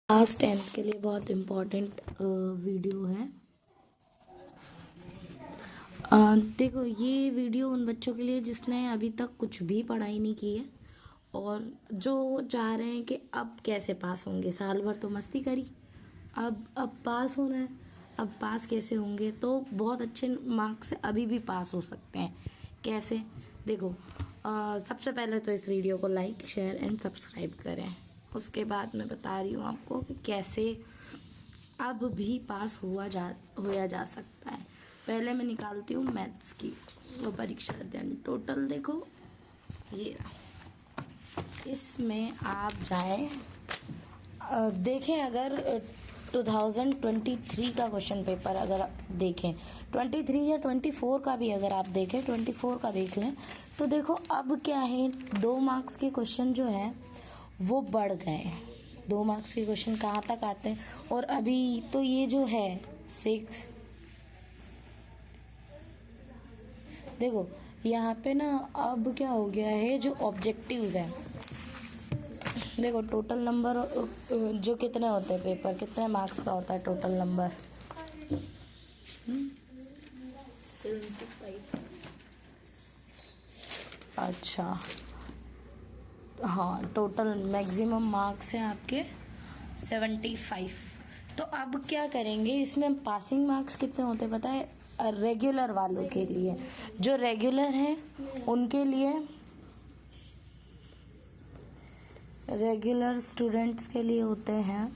Class 10th के लिए बहुत इम्पोर्टेंट वीडियो है। देखो, ये वीडियो उन बच्चों के लिए जिसने अभी तक कुछ भी पढ़ाई नहीं की है और जो चाह रहे हैं कि अब कैसे पास होंगे। साल भर तो मस्ती करी, अब पास होना है। अब पास कैसे होंगे, तो बहुत अच्छे मार्क्स से अभी भी पास हो सकते हैं। कैसे? देखो, सबसे पहले तो इस वीडियो को लाइक, शेयर एंड सब्सक्राइब करें। उसके बाद मैं बता रही हूँ आपको कि कैसे अब भी पास होया जा सकता है। पहले मैं निकालती हूँ मैथ्स की वो परीक्षा अध्ययन टोटल। देखो, ये इसमें आप जाएं, देखें। अगर 2023 का क्वेश्चन पेपर अगर आप देखें, 23 या 24 का भी अगर आप देखें, 24 का देख लें, तो देखो अब क्या है, 2 मार्क्स के क्वेश्चन जो है वो बढ़ गए हैं। 2 मार्क्स के क्वेश्चन कहाँ तक आते हैं, और अभी तो ये जो है 6, देखो यहाँ पे ना अब क्या हो गया है, जो ऑब्जेक्टिव्स हैं, देखो टोटल नंबर जो कितने होते हैं, पेपर कितने मार्क्स का होता है टोटल नंबर, 75। अच्छा, हाँ, टोटल मैक्सिमम मार्क्स हैं आपके 75। तो अब क्या करेंगे, इसमें पासिंग मार्क्स कितने होते हैं पता है? रेगुलर वालों के लिए, जो रेगुलर हैं उनके लिए, रेगुलर स्टूडेंट्स के लिए होते हैं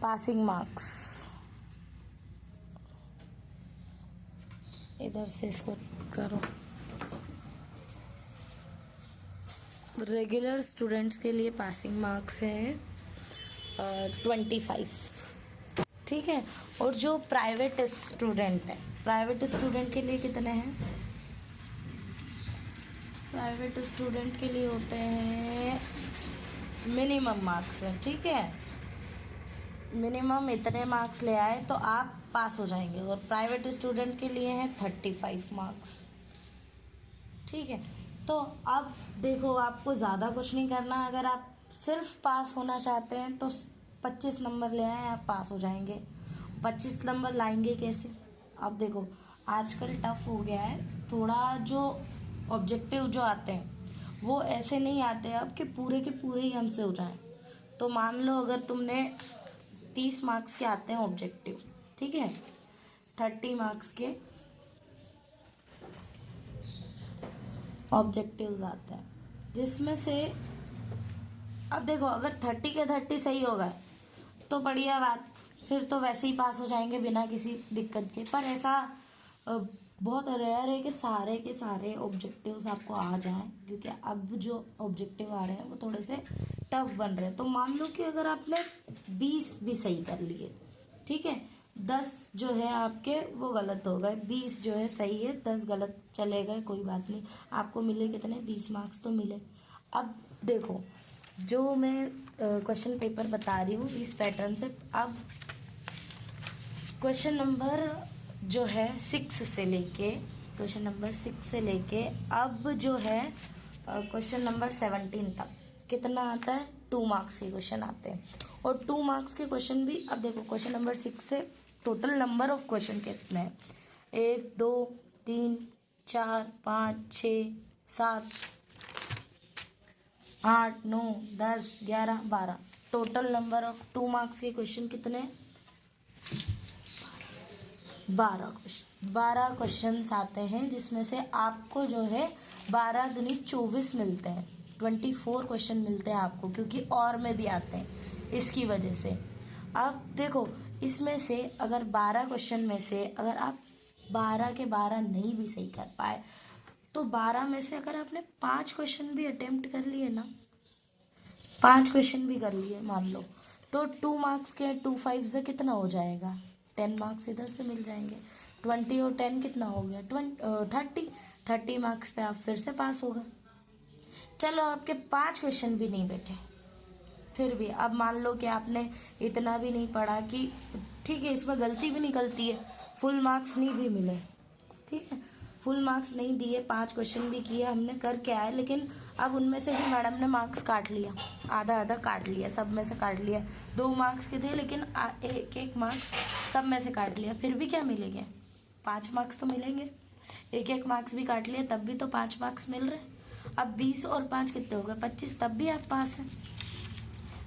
पासिंग मार्क्स। इधर से इसको करो। रेगुलर स्टूडेंट्स के लिए पासिंग मार्क्स है 25, ठीक है। और जो प्राइवेट स्टूडेंट है, प्राइवेट स्टूडेंट के लिए कितने हैं? प्राइवेट स्टूडेंट के लिए होते हैं मिनिमम मार्क्स है, ठीक है। मिनिमम इतने मार्क्स ले आए तो आप पास हो जाएंगे, और प्राइवेट स्टूडेंट के लिए है 35 मार्क्स, ठीक है। तो अब देखो, आपको ज़्यादा कुछ नहीं करना। अगर आप सिर्फ पास होना चाहते हैं तो 25 नंबर ले आए, आप पास हो जाएंगे। 25 नंबर लाएंगे कैसे? अब देखो, आजकल टफ हो गया है थोड़ा। जो ऑब्जेक्टिव जो आते हैं वो ऐसे नहीं आते अब कि पूरे के पूरे ही हमसे हो जाए। तो मान लो अगर तुमने 30 मार्क्स के आते हैं ऑब्जेक्टिव, ठीक है, 30 मार्क्स के ऑब्जेक्टिव्स आते हैं, जिसमें से अब देखो, अगर 30 के 30 सही हो गए तो बढ़िया बात, फिर तो वैसे ही पास हो जाएंगे बिना किसी दिक्कत के। पर ऐसा बहुत रेयर है कि सारे के सारे ऑब्जेक्टिव्स आपको आ जाएं, क्योंकि अब जो ऑब्जेक्टिव आ रहे हैं वो थोड़े से टफ बन रहे हैं। तो मान लो कि अगर आपने 20 भी सही कर लिए, ठीक है, 10 जो है आपके वो गलत हो गए, 20 जो है सही है, 10 गलत चले गए, कोई बात नहीं। आपको मिले कितने? 20 मार्क्स तो मिले। अब देखो, जो मैं क्वेश्चन पेपर बता रही हूँ इस पैटर्न से, अब क्वेश्चन नंबर जो है 6 से लेके, क्वेश्चन नंबर 6 से लेके अब जो है क्वेश्चन नंबर 17 तक कितना आता है? 2 मार्क्स के क्वेश्चन आते हैं। और 2 मार्क्स के क्वेश्चन भी, अब देखो क्वेश्चन नंबर 6 से टोटल नंबर ऑफ क्वेश्चन कितने हैं? 1 2 3 4 5 6 7 8 9 10 11 12, टोटल नंबर ऑफ 2 मार्क्स के क्वेश्चन कितने? 12 क्वेश्चन। 12 क्वेश्चन आते हैं, जिसमें से आपको जो है 12 दूनी 24 मिलते हैं। 24 क्वेश्चन मिलते हैं आपको, क्योंकि और में भी आते हैं इसकी वजह से। अब देखो, इसमें से अगर 12 क्वेश्चन में से अगर आप 12 के 12 नहीं भी सही कर पाए, तो 12 में से अगर आपने 5 क्वेश्चन भी अटेम्प्ट कर लिए ना, 5 क्वेश्चन भी कर लिए मान लो, तो 2 मार्क्स के 2 5 से कितना हो जाएगा? 10 मार्क्स इधर से मिल जाएंगे। 20 और 10 कितना हो गया? 30 मार्क्स पे आप फिर से पास हो गए। चलो, आपके 5 क्वेश्चन भी नहीं बैठे, फिर भी अब मान लो कि आपने इतना भी नहीं पढ़ा कि ठीक है, इसमें गलती भी निकलती है, फुल मार्क्स नहीं भी मिले, ठीक है, फुल मार्क्स नहीं दिए, 5 क्वेश्चन भी किए हमने, कर के आए, लेकिन अब उनमें से भी मैडम ने मार्क्स काट लिया, आधा आधा काट लिया, सब में से काट लिया। 2 मार्क्स के थे लेकिन एक एक मार्क्स सब में से काट लिया, फिर भी क्या मिलेंगे, 5 मार्क्स तो मिलेंगे। एक एक मार्क्स भी काट लिए तब भी तो 5 मार्क्स मिल रहे। अब 20 और 5 कितने हो गए, 25, तब भी आप पास हैं।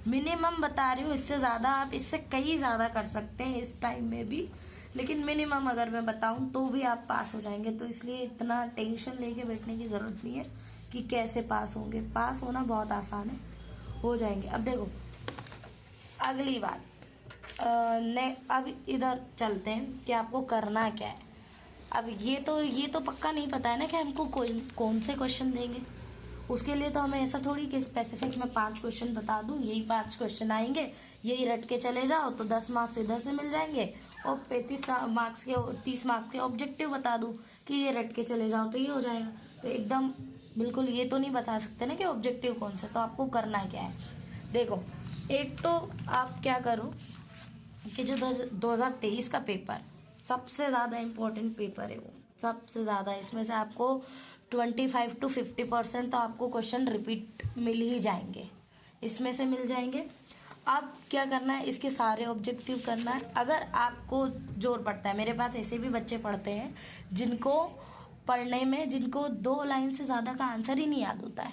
मिनिमम बता रही हूँ, इससे ज़्यादा आप इससे कई ज़्यादा कर सकते हैं इस टाइम में भी, लेकिन मिनिमम अगर मैं बताऊं तो भी आप पास हो जाएंगे। तो इसलिए इतना टेंशन लेके बैठने की ज़रूरत नहीं है कि कैसे पास होंगे, पास होना बहुत आसान है, हो जाएंगे। अब देखो अगली बात, अब इधर चलते हैं कि आपको करना क्या है। अब ये तो पक्का नहीं पता है ना कि हमको कौन से क्वेश्चन देंगे। उसके लिए तो हमें ऐसा थोड़ी कि स्पेसिफिक मैं 5 क्वेश्चन बता दूं, यही 5 क्वेश्चन आएंगे, यही रट के चले जाओ तो 10 मार्क्स इधर से मिल जाएंगे, और 30 मार्क्स के ऑब्जेक्टिव बता दूं कि ये रट के चले जाओ तो ये हो जाएगा। तो एकदम बिल्कुल ये तो नहीं बता सकते ना कि ऑब्जेक्टिव कौन सा। तो आपको करना क्या है, देखो एक तो आप क्या करो कि जो 2023 का पेपर सबसे ज़्यादा इम्पोर्टेंट पेपर है, वो सबसे ज़्यादा, इसमें से आपको 25 to 50% तो आपको क्वेश्चन रिपीट मिल ही जाएंगे, इसमें से मिल जाएंगे। अब क्या करना है, इसके सारे ऑब्जेक्टिव करना है। अगर आपको जोर पड़ता है, मेरे पास ऐसे भी बच्चे पढ़ते हैं जिनको पढ़ने में, जिनको 2 लाइन से ज़्यादा का आंसर ही नहीं याद होता है,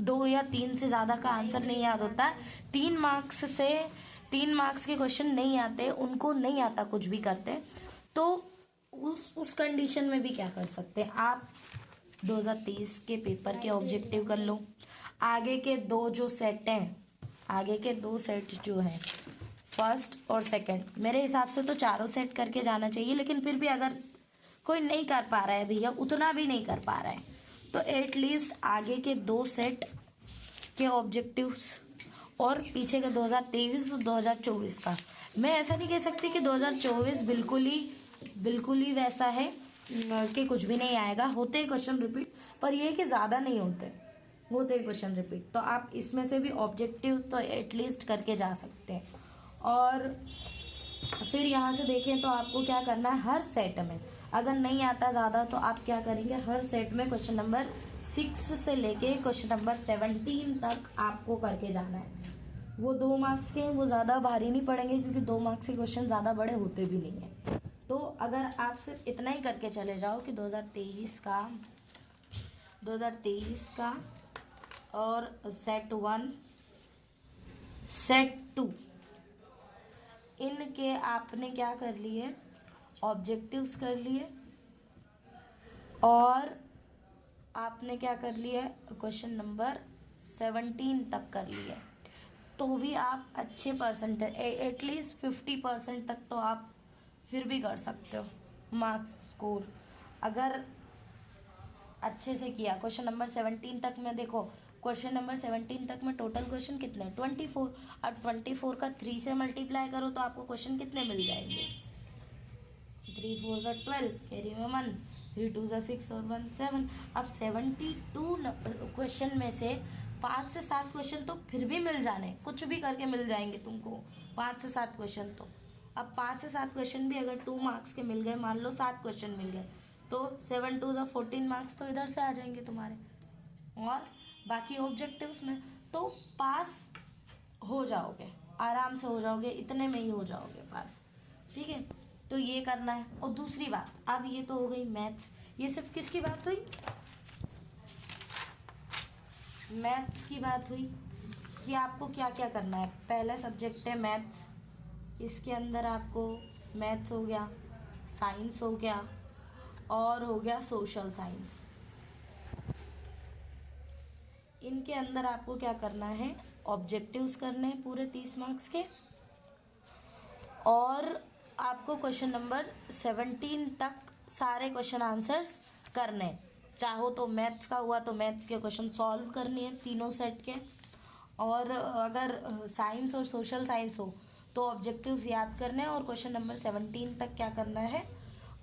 2 या 3 से ज़्यादा का आंसर नहीं याद होता है, 3 मार्क्स के क्वेश्चन नहीं आते, उनको नहीं आता कुछ भी करते, तो उस कंडीशन में भी क्या कर सकते हैं आप, 2023 के पेपर के ऑब्जेक्टिव कर लो। आगे के 2 जो सेट हैं, आगे के 2 सेट जो हैं, फर्स्ट और सेकंड, मेरे हिसाब से तो चारों सेट करके जाना चाहिए, लेकिन फिर भी अगर कोई नहीं कर पा रहा है भैया, उतना भी नहीं कर पा रहा है, तो एटलीस्ट आगे के 2 सेट के ऑब्जेक्टिव्स और पीछे का 2023 और 2024 का। मैं ऐसा नहीं कह सकती कि 2024 बिल्कुल ही वैसा है कि कुछ भी नहीं आएगा, होते ही क्वेश्चन रिपीट, पर ये है कि ज़्यादा नहीं होते ही क्वेश्चन रिपीट। तो आप इसमें से भी ऑब्जेक्टिव तो एटलीस्ट करके जा सकते हैं। और फिर यहाँ से देखें तो आपको क्या करना है, हर सेट में अगर नहीं आता ज़्यादा तो आप क्या करेंगे, हर सेट में क्वेश्चन नंबर 6 से लेके क्वेश्चन नंबर 17 तक आपको करके जाना है। वो 2 मार्क्स के हैं, वो ज़्यादा भारी नहीं पड़ेंगे क्योंकि 2 मार्क्स के क्वेश्चन ज़्यादा बड़े होते भी नहीं हैं। तो अगर आप सिर्फ इतना ही करके चले जाओ कि 2023 का और सेट 1 सेट 2 इनके आपने क्या कर लिए, ऑब्जेक्टिव्स कर लिए, और आपने क्या कर लिया, क्वेश्चन नंबर 17 तक कर लिए, तो भी आप अच्छे परसेंटेज, एटलीस्ट 50% तक तो आप फिर भी कर सकते हो मार्क्स स्कोर, अगर अच्छे से किया। क्वेश्चन नंबर 17 तक में देखो, क्वेश्चन नंबर 17 तक में टोटल क्वेश्चन कितने, 24, और 24 का 3 से मल्टीप्लाई करो तो आपको क्वेश्चन कितने मिल जाएंगे, 3 4 ज़ा 12, कैरी में 1, 3 2 ज़ा 6 और 1 7। अब 72 क्वेश्चन में से 5 से 7 क्वेश्चन तो फिर भी मिल जाने, कुछ भी करके मिल जाएंगे तुमको 5 से 7 क्वेश्चन। तो अब 5 से 7 क्वेश्चन भी अगर 2 मार्क्स के मिल गए, मान लो 7 क्वेश्चन मिल गए, तो 7 2 ज़ा 14 मार्क्स तो इधर से आ जाएंगे तुम्हारे, और बाकी ऑब्जेक्टिव्स में तो पास हो जाओगे, आराम से हो जाओगे, इतने में ही हो जाओगे पास, ठीक है। तो ये करना है। और दूसरी बात, अब ये तो हो गई मैथ्स, ये सिर्फ किसकी बात हुई, मैथ्स की बात हुई कि आपको क्या क्या करना है। पहला सब्जेक्ट है मैथ्स, इसके अंदर आपको मैथ्स हो गया, साइंस हो गया, और हो गया सोशल साइंस। इनके अंदर आपको क्या करना है, ऑब्जेक्टिव्स करने हैं पूरे 30 मार्क्स के, और आपको क्वेश्चन नंबर 17 तक सारे क्वेश्चन आंसर्स करने, चाहो तो मैथ्स का हुआ तो मैथ्स के क्वेश्चन सॉल्व करने हैं तीनों सेट के, और अगर साइंस और सोशल साइंस हो तो ऑब्जेक्टिव्स याद करने हैं, और क्वेश्चन नंबर 17 तक क्या करना है,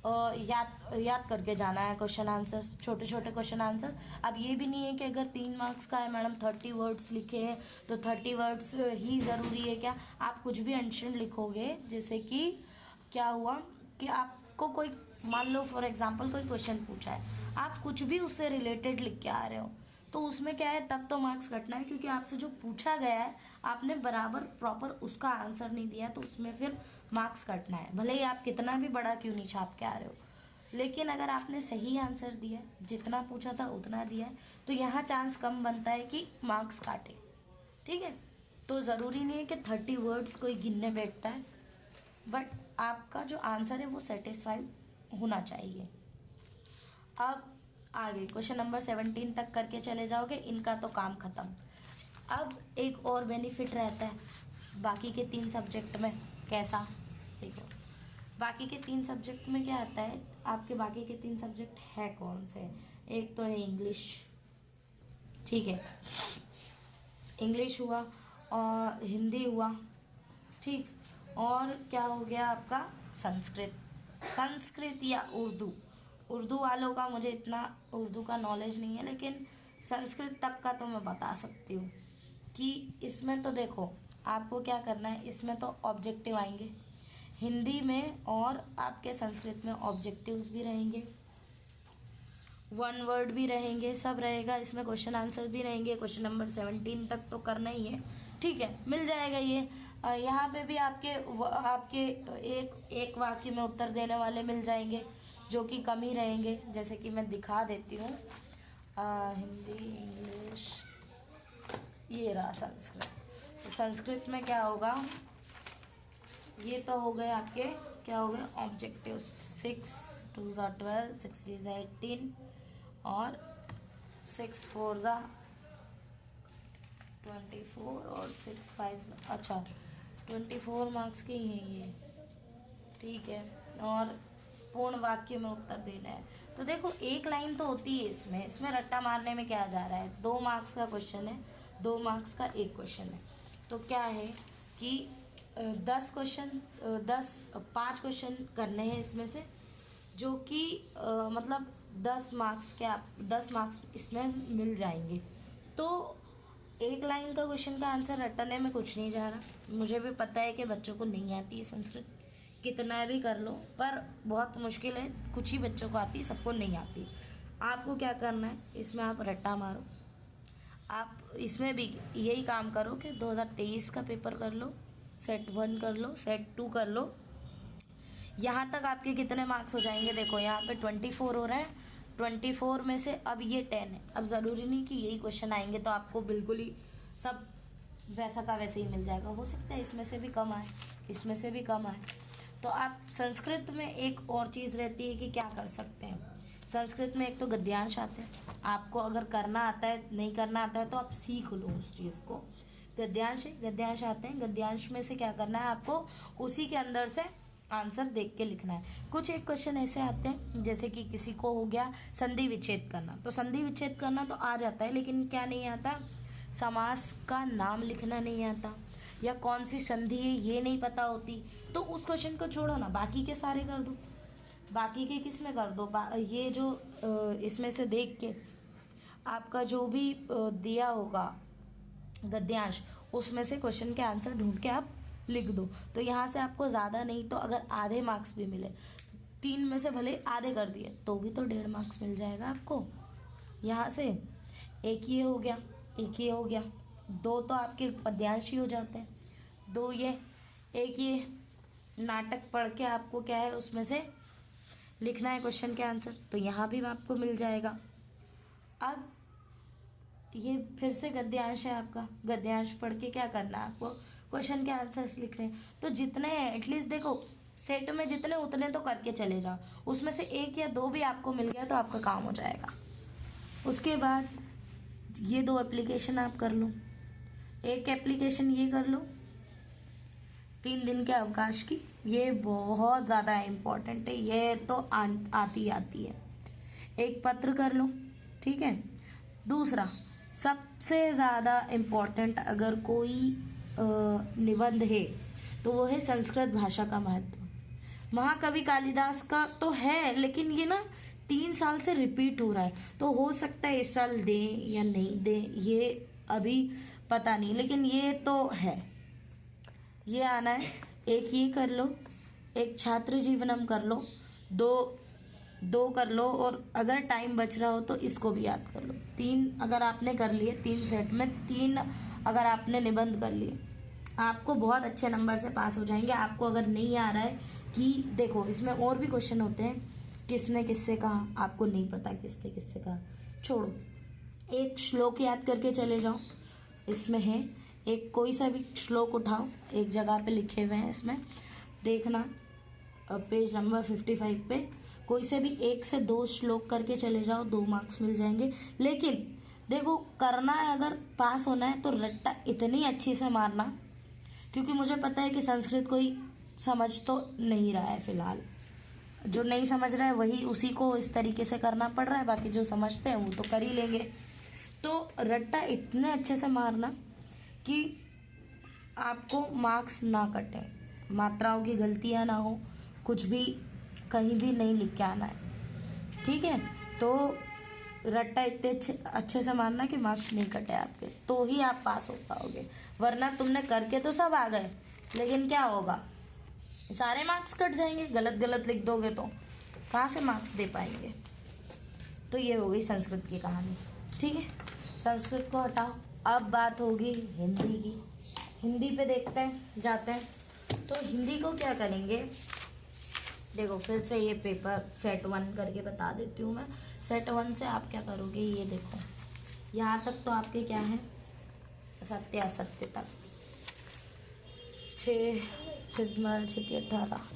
याद करके जाना है क्वेश्चन आंसर्स, छोटे छोटे क्वेश्चन आंसर। अब ये भी नहीं है कि अगर 3 मार्क्स का है मैडम 30 वर्ड्स लिखे हैं तो 30 वर्ड्स ही ज़रूरी है क्या, आप कुछ भी एंशन लिखोगे, जैसे कि क्या हुआ कि आपको कोई मान लो फॉर एग्जांपल कोई क्वेश्चन पूछा है, आप कुछ भी उससे रिलेटेड लिख के आ रहे हो, तो उसमें क्या है, तब तो मार्क्स कटना है, क्योंकि आपसे जो पूछा गया है आपने बराबर प्रॉपर उसका आंसर नहीं दिया, तो उसमें फिर मार्क्स कटना है, भले ही आप कितना भी बड़ा क्यों नहीं छाप के आ रहे हो। लेकिन अगर आपने सही आंसर दिया, जितना पूछा था उतना दिया है, तो यहाँ चांस कम बनता है कि मार्क्स काटे। ठीक है, तो ज़रूरी नहीं है कि 30 वर्ड्स कोई गिनने बैठता है, बट आपका जो आंसर है वो सेटिस्फाइड होना चाहिए। अब आगे क्वेश्चन नंबर 17 तक करके चले जाओगे, इनका तो काम खत्म। अब एक और बेनिफिट रहता है बाकी के 3 सब्जेक्ट में। कैसा, देखो बाकी के 3 सब्जेक्ट में क्या आता है, आपके बाकी के 3 सब्जेक्ट है कौन से? एक तो है इंग्लिश, ठीक है, इंग्लिश हुआ और हिंदी हुआ, ठीक, और क्या हो गया आपका संस्कृत। संस्कृत या उर्दू, उर्दू वालों का मुझे इतना उर्दू का नॉलेज नहीं है, लेकिन संस्कृत तक का तो मैं बता सकती हूँ कि इसमें तो देखो आपको क्या करना है, इसमें तो ऑब्जेक्टिव आएंगे हिंदी में, और आपके संस्कृत में ऑब्जेक्टिव्स भी रहेंगे, 1 वर्ड भी रहेंगे, सब रहेगा इसमें, क्वेश्चन आंसर भी रहेंगे। क्वेश्चन नंबर 17 तक तो करना ही है, ठीक है, मिल जाएगा ये। यहाँ पे भी आपके एक वाक्य में उत्तर देने वाले मिल जाएंगे, जो कि कम ही रहेंगे, जैसे कि मैं दिखा देती हूँ। हिंदी, इंग्लिश, ये रहा संस्कृत। तो संस्कृत में क्या होगा, ये तो हो गए आपके, क्या हो गए ऑब्जेक्टिव, 6 2 12, 6 3 18 और 6 4 24 और 6 5, अच्छा 24 मार्क्स के ही हैं ये, ठीक है, और पूर्ण वाक्य में उत्तर देना है। तो देखो एक लाइन तो होती है इसमें रट्टा मारने में क्या जा रहा है, 2 मार्क्स का क्वेश्चन है, 2 मार्क्स का एक क्वेश्चन है, तो क्या है कि 5 क्वेश्चन करने हैं इसमें से, जो कि मतलब 10 मार्क्स इसमें मिल जाएंगे। तो एक लाइन का क्वेश्चन का आंसर रटने में कुछ नहीं जा रहा। मुझे भी पता है कि बच्चों को नहीं आती है संस्कृत, कितना भी कर लो, पर बहुत मुश्किल है, कुछ ही बच्चों को आती, सबको नहीं आती। आपको क्या करना है, इसमें आप रट्टा मारो, आप इसमें भी यही काम करो कि 2023 का पेपर कर लो, सेट 1 कर लो, सेट 2 कर लो, यहाँ तक आपके कितने मार्क्स हो जाएंगे। देखो यहाँ पे 24 हो रहा है, 24 में से अब ये 10 है। अब ज़रूरी नहीं कि यही क्वेश्चन आएंगे तो आपको बिल्कुल ही सब वैसा का वैसे ही मिल जाएगा, हो सकता है इसमें से भी कम आए, इसमें से भी कम आए। तो आप संस्कृत में एक और चीज़ रहती है कि क्या कर सकते हैं, संस्कृत में एक तो गद्यांश आते हैं, आपको अगर करना आता है, नहीं करना आता है तो आप सीख लो उस चीज़ को। गद्यांश आते हैं, गद्यांश में से क्या करना है आपको, उसी के अंदर से आंसर देख के लिखना है। कुछ एक क्वेश्चन ऐसे आते हैं, जैसे कि किसी को हो गया संधि विच्छेद करना, तो संधि विच्छेद करना तो आ जाता है, लेकिन क्या नहीं आता, समास का नाम लिखना नहीं आता, या कौन सी संधि है ये नहीं पता होती, तो उस क्वेश्चन को छोड़ो ना, बाकी के सारे कर दो। बाकी के किस में कर दो, ये जो इसमें से देख के आपका जो भी दिया होगा गद्यांश, उसमें से क्वेश्चन के आंसर ढूंढ के आप लिख दो। तो यहाँ से आपको ज़्यादा नहीं तो अगर आधे मार्क्स भी मिले, 3 में से भले आधे कर दिए तो भी तो 1.5 मार्क्स मिल जाएगा आपको। यहाँ से एक ये हो गया, एक ये हो गया, 2 तो आपके पद्यांश ही हो जाते हैं, 2 ये, एक ये नाटक पढ़ के आपको क्या है उसमें से लिखना है क्वेश्चन के आंसर, तो यहाँ भी आपको मिल जाएगा। अब ये फिर से गद्यांश है आपका, गद्यांश पढ़ के क्या करना है आपको, क्वेश्चन के आंसर्स लिख रहे हैं। तो जितने हैं एटलीस्ट देखो सेट में जितने उतने तो करके चले जाओ, उसमें से 1 या 2 भी आपको मिल गया तो आपका काम हो जाएगा। उसके बाद ये 2 एप्लीकेशन आप कर लो, एक एप्लीकेशन ये कर लो 3 दिन के अवकाश की, ये बहुत ज़्यादा इम्पोर्टेंट है, ये तो आती है। एक पत्र कर लो, ठीक है। दूसरा सबसे ज़्यादा इम्पोर्टेंट अगर कोई निबंध है तो वो है संस्कृत भाषा का महत्व। महाकवि कालिदास का तो है, लेकिन ये ना 3 साल से रिपीट हो रहा है, तो हो सकता है इस साल दें या नहीं दें, ये अभी पता नहीं, लेकिन ये तो है, ये आना है। एक ये कर लो, एक छात्र जीवनम कर लो, 2 2 कर लो, और अगर टाइम बच रहा हो तो इसको भी याद कर लो। 3 अगर आपने कर लिए, 3 सेट में 3 अगर आपने निबंध कर लिए, आपको बहुत अच्छे नंबर से पास हो जाएंगे। आपको अगर नहीं आ रहा है कि देखो इसमें और भी क्वेश्चन होते हैं, किसने किससे कहा, आपको नहीं पता किसने किससे कहा, छोड़ो, एक श्लोक याद करके चले जाओ। इसमें है एक कोई सा भी श्लोक उठाओ, एक जगह पे लिखे हुए हैं, इसमें देखना पेज नंबर 55 पे कोई से भी 1 से 2 श्लोक करके चले जाओ, 2 मार्क्स मिल जाएंगे। लेकिन देखो करना है, अगर पास होना है तो रट्टा इतनी अच्छी से मारना, क्योंकि मुझे पता है कि संस्कृत कोई समझ तो नहीं रहा है फिलहाल, जो नहीं समझ रहा है वही उसी को इस तरीके से करना पड़ रहा है, बाकी जो समझते हैं वो तो कर ही लेंगे। तो रट्टा इतने अच्छे से मारना कि आपको मार्क्स ना कटे, मात्राओं की गलतियां ना हो, कुछ भी कहीं भी नहीं लिख के आना है, ठीक है। तो रट्टा इतने अच्छे से मारना कि मार्क्स नहीं कटे आपके, तो ही आप पास हो पाओगे। वरना तुमने करके तो सब आ गए, लेकिन क्या होगा, सारे मार्क्स कट जाएंगे, गलत गलत लिख दोगे तो कहाँ से मार्क्स दे पाएंगे। तो ये हो गई संस्कृत की कहानी, ठीक है। संस्कृत को हटाओ, अब बात होगी हिंदी की। हिंदी पे देखते हैं, जाते हैं। तो हिंदी को क्या करेंगे, देखो फिर से ये पेपर सेट 1 करके बता देती हूँ मैं। सेट 1 से आप क्या करोगे, ये देखो यहाँ तक तो आपके क्या है, सत्य असत्य तक, 6 18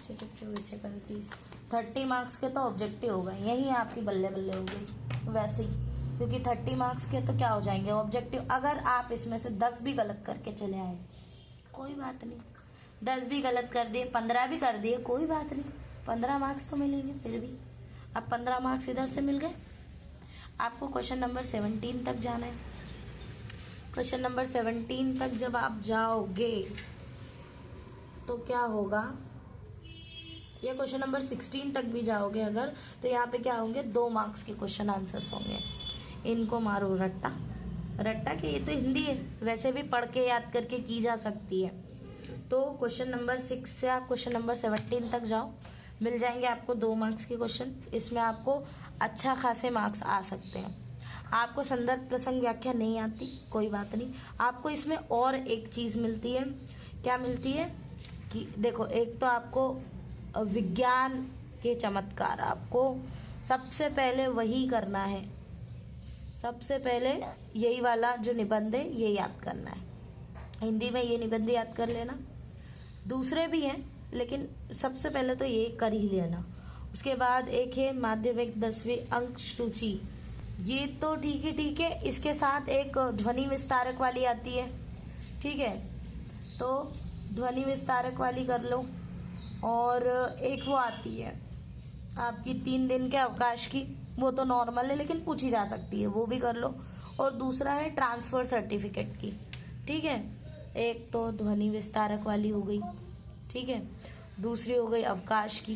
24 30 30 मार्क्स के तो ऑब्जेक्टिव हो गए, यही आपकी बल्ले बल्ले हो गई वैसे ही, क्योंकि 30 मार्क्स के तो क्या हो जाएंगे ऑब्जेक्टिव। अगर आप इसमें से 10 भी गलत करके चले आए कोई बात नहीं, 10 भी गलत कर दिए, 15 भी कर दिए कोई बात नहीं, 15 मार्क्स तो मिलेंगे फिर भी। अब 15 मार्क्स इधर से मिल गए, आपको क्वेश्चन नंबर 17 तक जाना है। क्वेश्चन नंबर 17 तक जब आप जाओगे तो क्या होगा, या क्वेश्चन नंबर 16 तक भी जाओगे अगर, तो यहाँ पे क्या होंगे, 2 मार्क्स के क्वेश्चन आंसर्स होंगे। इनको मारो रट्टा, रट्टा के ये तो हिंदी है, वैसे भी पढ़ के याद करके की जा सकती है। तो क्वेश्चन नंबर 6 से आप क्वेश्चन नंबर 17 तक जाओ, मिल जाएंगे आपको 2 मार्क्स के क्वेश्चन। इसमें आपको अच्छा खासे मार्क्स आ सकते हैं। आपको संदर्भ प्रसंग व्याख्या नहीं आती कोई बात नहीं, आपको इसमें और एक चीज़ मिलती है। क्या मिलती है कि देखो, एक तो आपको विज्ञान के चमत्कार, आपको सबसे पहले वही करना है, सबसे पहले यही वाला जो निबंध है ये याद करना है। हिंदी में ये निबंध याद कर लेना, दूसरे भी हैं लेकिन सबसे पहले तो ये कर ही लेना। उसके बाद एक है माध्यमिक 10वीं अंक सूची, ये तो ठीक है, इसके साथ एक ध्वनि विस्तारक वाली आती है, ठीक है, तो ध्वनि विस्तारक वाली कर लो। और एक वो आती है आपकी 3 दिन के अवकाश की, वो तो नॉर्मल है लेकिन पूछी जा सकती है, वो भी कर लो। और दूसरा है ट्रांसफर सर्टिफिकेट की, ठीक है। एक तो ध्वनि विस्तारक वाली हो गई, ठीक है, दूसरी हो गई अवकाश की,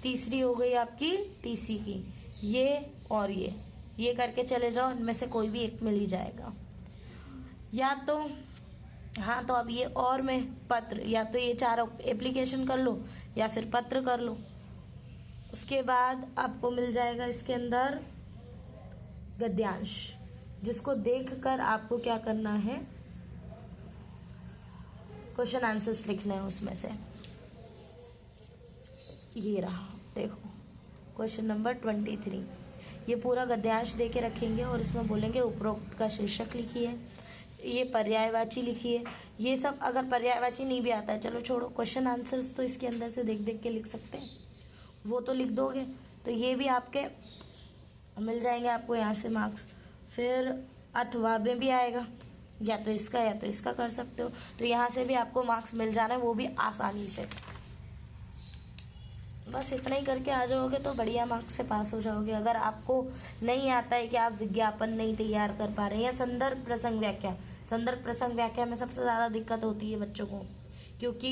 तीसरी हो गई आपकी टीसी की, ये और ये करके चले जाओ, इनमें से कोई भी एक मिल ही जाएगा। या तो हाँ, तो अब ये और में पत्र, या तो ये 4 एप्लीकेशन कर लो या फिर पत्र कर लो। उसके बाद आपको मिल जाएगा इसके अंदर गद्यांश, जिसको देखकर आपको क्या करना है, क्वेश्चन आंसर्स लिखने हैं उसमें से। ये रहा देखो क्वेश्चन नंबर 23, ये पूरा गद्यांश दे के रखेंगे और इसमें बोलेंगे उपरोक्त का शीर्षक लिखिए, ये पर्यायवाची लिखिए। ये सब अगर पर्यायवाची नहीं भी आता है चलो छोड़ो, क्वेश्चन आंसर्स तो इसके अंदर से देख देख के लिख सकते हैं, वो तो लिख दोगे तो ये भी आपके मिल जाएंगे आपको यहाँ से मार्क्स। फिर अथवा में भी आएगा, या तो इसका कर सकते हो, तो यहाँ से भी आपको मार्क्स मिल जाना है, वो भी आसानी से। बस इतना ही करके आ जाओगे तो बढ़िया मार्क्स से पास हो जाओगे। अगर आपको नहीं आता है कि आप विज्ञापन नहीं तैयार कर पा रहे हैं, या संदर्भ प्रसंग व्याख्या में सबसे ज़्यादा दिक्कत होती है बच्चों को, क्योंकि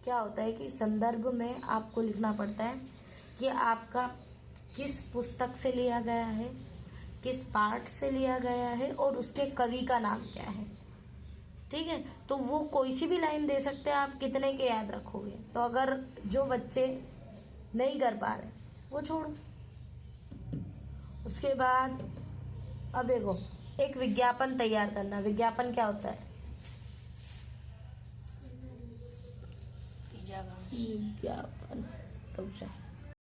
क्या होता है कि संदर्भ में आपको लिखना पड़ता है कि आपका किस पुस्तक से लिया गया है, किस पाठ से लिया गया है और उसके कवि का नाम क्या है, ठीक है। तो वो कोई सी भी लाइन दे सकते हैं, आप कितने के याद रखोगे। तो अगर जो बच्चे नहीं कर पा रहे वो छोड़ो। उसके बाद अब देखो, एक विज्ञापन तैयार करना। विज्ञापन क्या होता है? विज्ञापन, रुक जा।